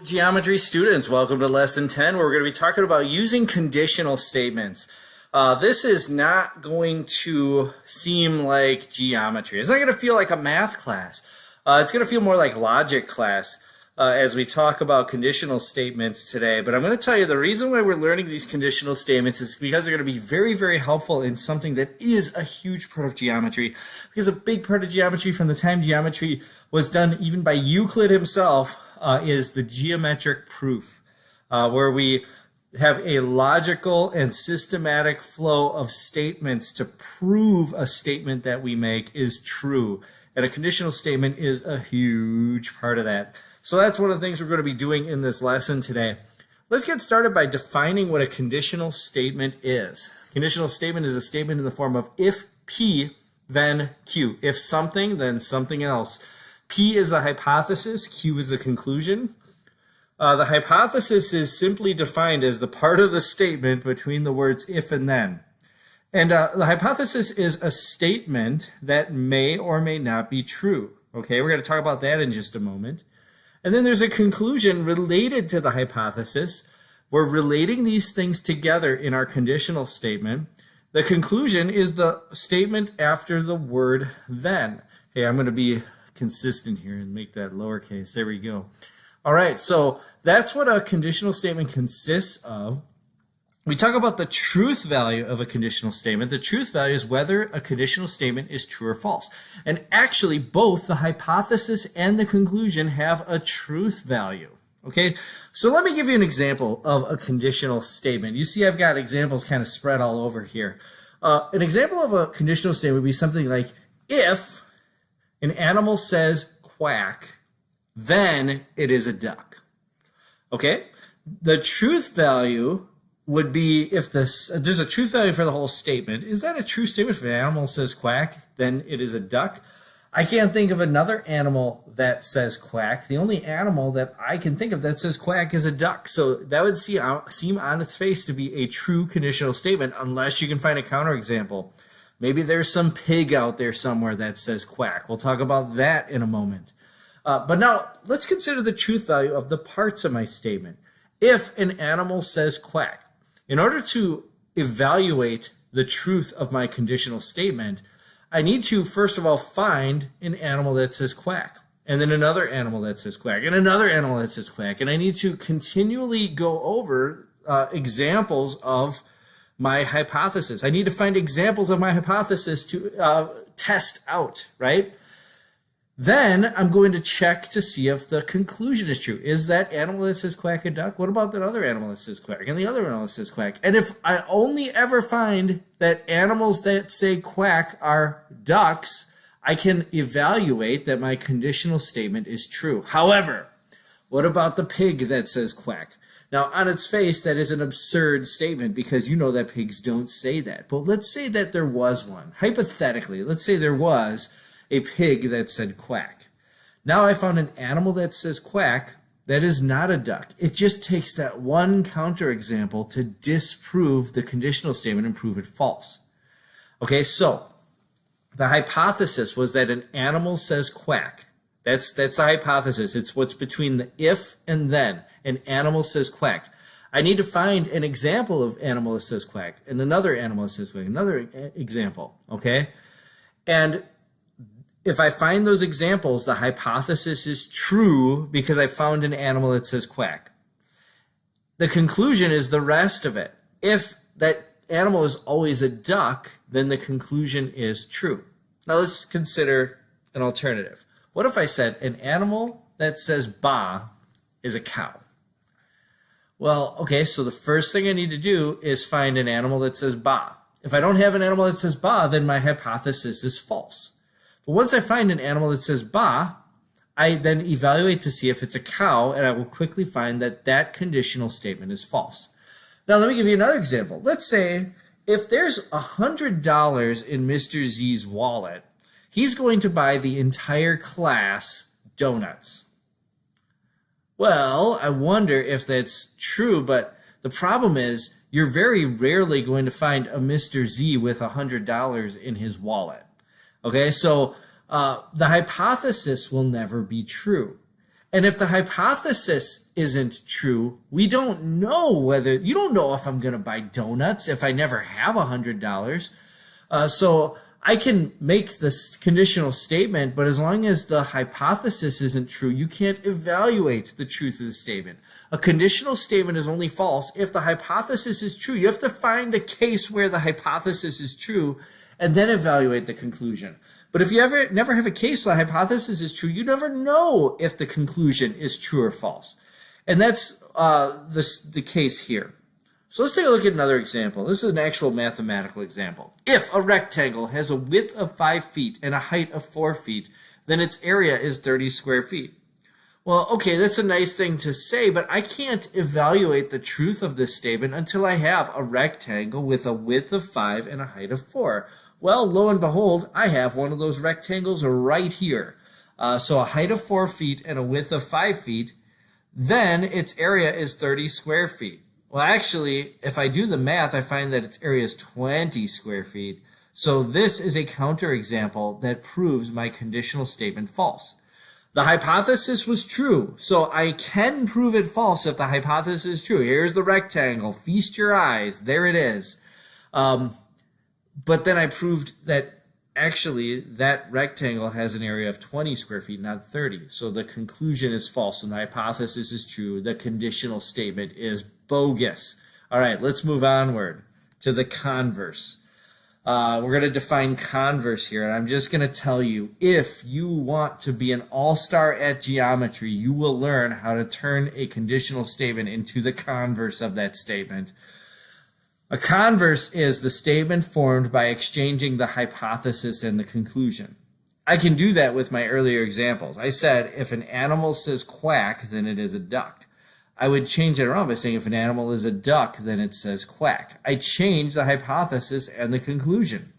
Geometry students, welcome to lesson 10 where we're going to be talking about using conditional statements. This is not going to seem like geometry. It's not going to feel like a math class. It's going to feel more like logic class as we talk about conditional statements today. But I'm going to tell you the reason why we're learning these conditional statements is because they're going to be very, very helpful in something that is a huge part of geometry. Because a big part of geometry from the time geometry was done even by Euclid himself is the geometric proof, where we have a logical and systematic flow of statements to prove a statement that we make is true. And a conditional statement is a huge part of that. So that's one of the things we're going to be doing in this lesson today. Let's get started by defining what a conditional statement is. Conditional statement is a statement in the form of if P, then Q. If something, then something else. P is a hypothesis, Q is a conclusion. The hypothesis is simply defined as the part of the statement between the words if and then. And the hypothesis is a statement that may or may not be true. Okay, we're going to talk about that in just a moment. And then there's a conclusion related to the hypothesis. We're relating these things together in our conditional statement. The conclusion is the statement after the word then. Hey, I'm going to be consistent here and make that lowercase. There we go. All right, so that's what a conditional statement consists of. We talk about the truth value of a conditional statement. The truth value is whether a conditional statement is true or false. And actually, both the hypothesis and the conclusion have a truth value. Okay, so let me give you an example of a conditional statement. You see I've got examples kind of spread all over here. An example of a conditional statement would be something like, if an animal says quack, then it is a duck. Okay? The truth value would be if there's a truth value for the whole statement. Is that a true statement? If an animal says quack, then it is a duck? I can't think of another animal that says quack. The only animal that I can think of that says quack is a duck. So that would seem on its face to be a true conditional statement unless you can find a counterexample. Maybe there's some pig out there somewhere that says quack. We'll talk about that in a moment. But now let's consider the truth value of the parts of my statement. If an animal says quack, in order to evaluate the truth of my conditional statement, I need to first of all find an animal that says quack, and then another animal that says quack, and another animal that says quack. And I need to continually go over examples of my hypothesis. I need to find examples of my hypothesis to test out, right? Then I'm going to check to see if the conclusion is true. Is that animal that says quack a duck? What about that other animal that says quack? And the other animal that says quack? And if I only ever find that animals that say quack are ducks, I can evaluate that my conditional statement is true. However, what about the pig that says quack? Now, on its face, that is an absurd statement because you know that pigs don't say that. But let's say that there was one. Hypothetically, let's say there was a pig that said quack. Now I found an animal that says quack that is not a duck. It just takes that one counterexample to disprove the conditional statement and prove it false. Okay, so the hypothesis was that an animal says quack. That's the hypothesis. It's what's between the if and then. An animal says quack. I need to find an example of animal that says quack and another animal that says quack, another example, okay? And if I find those examples, the hypothesis is true because I found an animal that says quack. The conclusion is the rest of it. If that animal is always a duck, then the conclusion is true. Now let's consider an alternative. What if I said an animal that says ba is a cow? Well, okay, so the first thing I need to do is find an animal that says ba. If I don't have an animal that says ba, then my hypothesis is false. But once I find an animal that says ba, I then evaluate to see if it's a cow, and I will quickly find that that conditional statement is false. Now, let me give you another example. Let's say if there's $100 in Mr. Z's wallet, he's going to buy the entire class donuts. Well, I wonder if that's true, but the problem is you're very rarely going to find a Mr. Z with $100 in his wallet. Okay, so the hypothesis will never be true. And if the hypothesis isn't true, we don't know whether, you don't know if I'm going to buy donuts if I never have $100. So I can make this conditional statement, but as long as the hypothesis isn't true, you can't evaluate the truth of the statement. A conditional statement is only false if the hypothesis is true. You have to find a case where the hypothesis is true and then evaluate the conclusion. But if you never have a case where the hypothesis is true, you never know if the conclusion is true or false. And that's the case here. So let's take a look at another example. This is an actual mathematical example. If a rectangle has a width of 5 feet and a height of 4 feet, then its area is 30 square feet. Well, okay, that's a nice thing to say, but I can't evaluate the truth of this statement until I have a rectangle with a width of 5 and a height of 4. Well, lo and behold, I have one of those rectangles right here. So a height of 4 feet and a width of 5 feet, then its area is 30 square feet. Well, actually, if I do the math, I find that its area is 20 square feet. So this is a counterexample that proves my conditional statement false. The hypothesis was true, so I can prove it false if the hypothesis is true. Here's the rectangle. Feast your eyes. There it is. But then I proved that actually that rectangle has an area of 20 square feet, not 30. So the conclusion is false and the hypothesis is true. The conditional statement is bogus. All right, let's move onward to the converse. We're going to define converse here, and I'm just going to tell you, if you want to be an all-star at geometry, you will learn how to turn a conditional statement into the converse of that statement. A converse is the statement formed by exchanging the hypothesis and the conclusion. I can do that with my earlier examples. I said if an animal says quack, then it is a duck. I would change it around by saying if an animal is a duck, then it says quack. I change the hypothesis and the conclusion.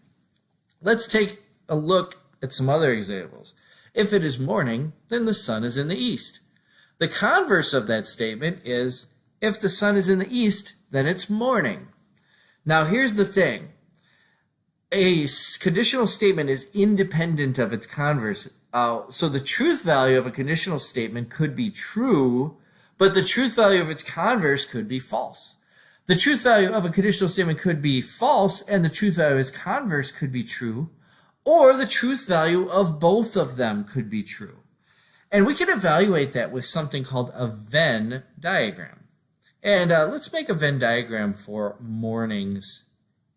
Let's take a look at some other examples. If it is morning, then the sun is in the east. The converse of that statement is if the sun is in the east, then it's morning. Now here's the thing. A conditional statement is independent of its converse. So the truth value of a conditional statement could be true, but the truth value of its converse could be false. The truth value of a conditional statement could be false, and the truth value of its converse could be true, or the truth value of both of them could be true. And we can evaluate that with something called a Venn diagram. And let's make a Venn diagram for mornings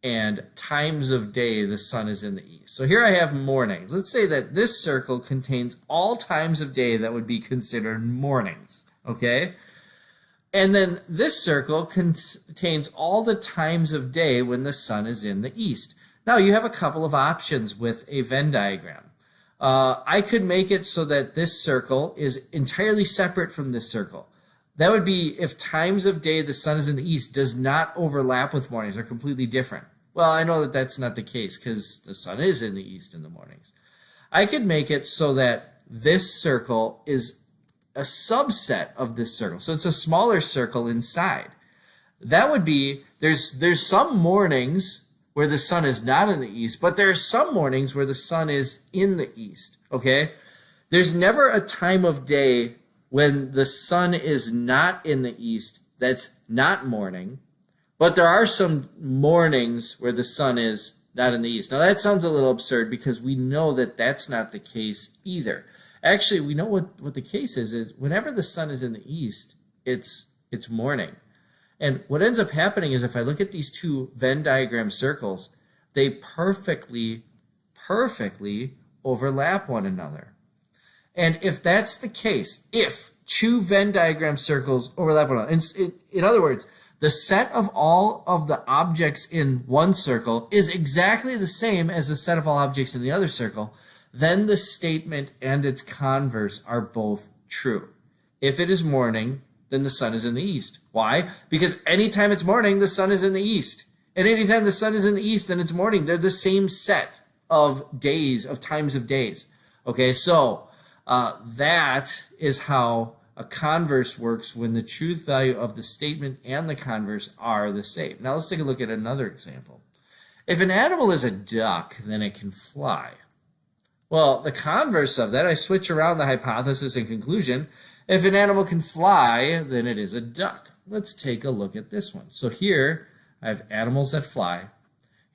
and times of day the sun is in the east. So here I have mornings. Let's say that this circle contains all times of day that would be considered mornings. Okay, and then this circle contains all the times of day when the sun is in the east. Now you have a couple of options with a Venn diagram. I could make it so that this circle is entirely separate from this circle. That would be if times of day the sun is in the east does not overlap with mornings. They're completely different. Well, I know that that's not the case because the sun is in the east in the mornings. I could make it so that this circle is a subset of this circle. So it's a smaller circle inside. That would be, there's some mornings where the sun is not in the east, but there's some mornings where the sun is in the east, okay? There's never a time of day when the sun is not in the east that's not morning, but there are some mornings where the sun is not in the east. Now that sounds a little absurd because we know that that's not the case either. Actually, we know what the case is whenever the sun is in the east, it's morning. And what ends up happening is if I look at these two Venn diagram circles, they perfectly overlap one another. And if that's the case, if two Venn diagram circles overlap one another, in other words, the set of all of the objects in one circle is exactly the same as the set of all objects in the other circle, then the statement and its converse are both true. If it is morning, then the sun is in the east. Why? Because anytime it's morning, the sun is in the east. And anytime the sun is in the east, then it's morning. They're the same set of days, of times of days. Okay, so that is how a converse works when the truth value of the statement and the converse are the same. Now let's take a look at another example. If an animal is a duck, then it can fly. Well, the converse of that, I switch around the hypothesis and conclusion, If an animal can fly, then it is a duck. Let's take a look at this one. So here I have animals that fly.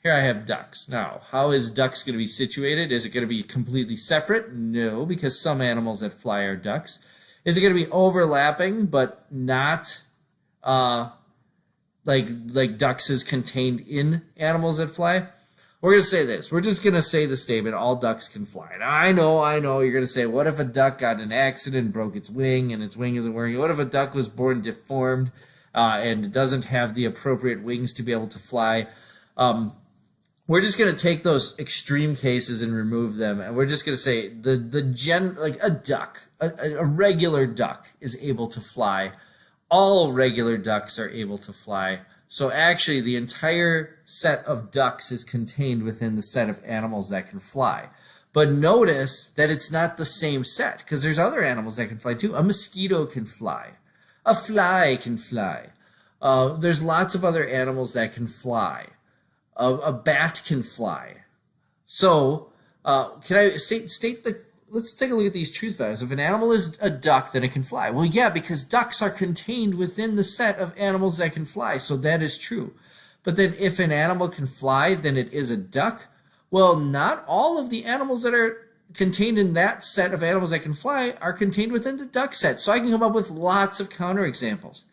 Here I have ducks. Now, how is ducks going to be situated? Is it going to be completely separate? No, because some animals that fly are ducks. Is it going to be overlapping, but not like ducks is contained in animals that fly? We're going to say this. We're just going to say the statement, all ducks can fly. Now, I know, you're going to say, what if a duck got in an accident and broke its wing and its wing isn't working? What if a duck was born deformed and doesn't have the appropriate wings to be able to fly? We're just going to take those extreme cases and remove them, and we're just going to say like a duck, a regular duck is able to fly. All regular ducks are able to fly. So actually, the entire set of ducks is contained within the set of animals that can fly. But notice that it's not the same set, because there's other animals that can fly too. A mosquito can fly. A fly can fly. There's lots of other animals that can fly. A bat can fly. So, can I state the... Let's take a look at these truth values. If an animal is a duck, then it can fly. Well, yeah, because ducks are contained within the set of animals that can fly, so that is true. But then if an animal can fly, then it is a duck. Well, not all of the animals that are contained in that set of animals that can fly are contained within the duck set. So I can come up with lots of counterexamples.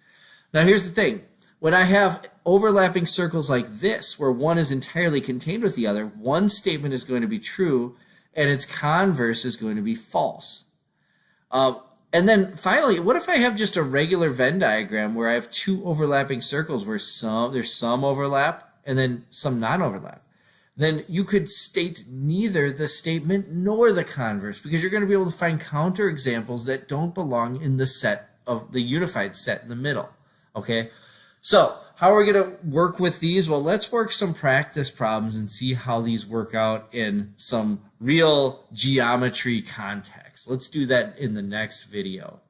Now, here's the thing. When I have overlapping circles like this, where one is entirely contained with the other, one statement is going to be true, and its converse is going to be false. And then finally, what if I have just a regular Venn diagram where I have two overlapping circles where there's some overlap and then some non-overlap? Then you could state neither the statement nor the converse, because you're going to be able to find counterexamples that don't belong in the set of the unified set in the middle. Okay? So, how are we going to work with these? Well, let's work some practice problems and see how these work out in some real geometry context. Let's do that in the next video.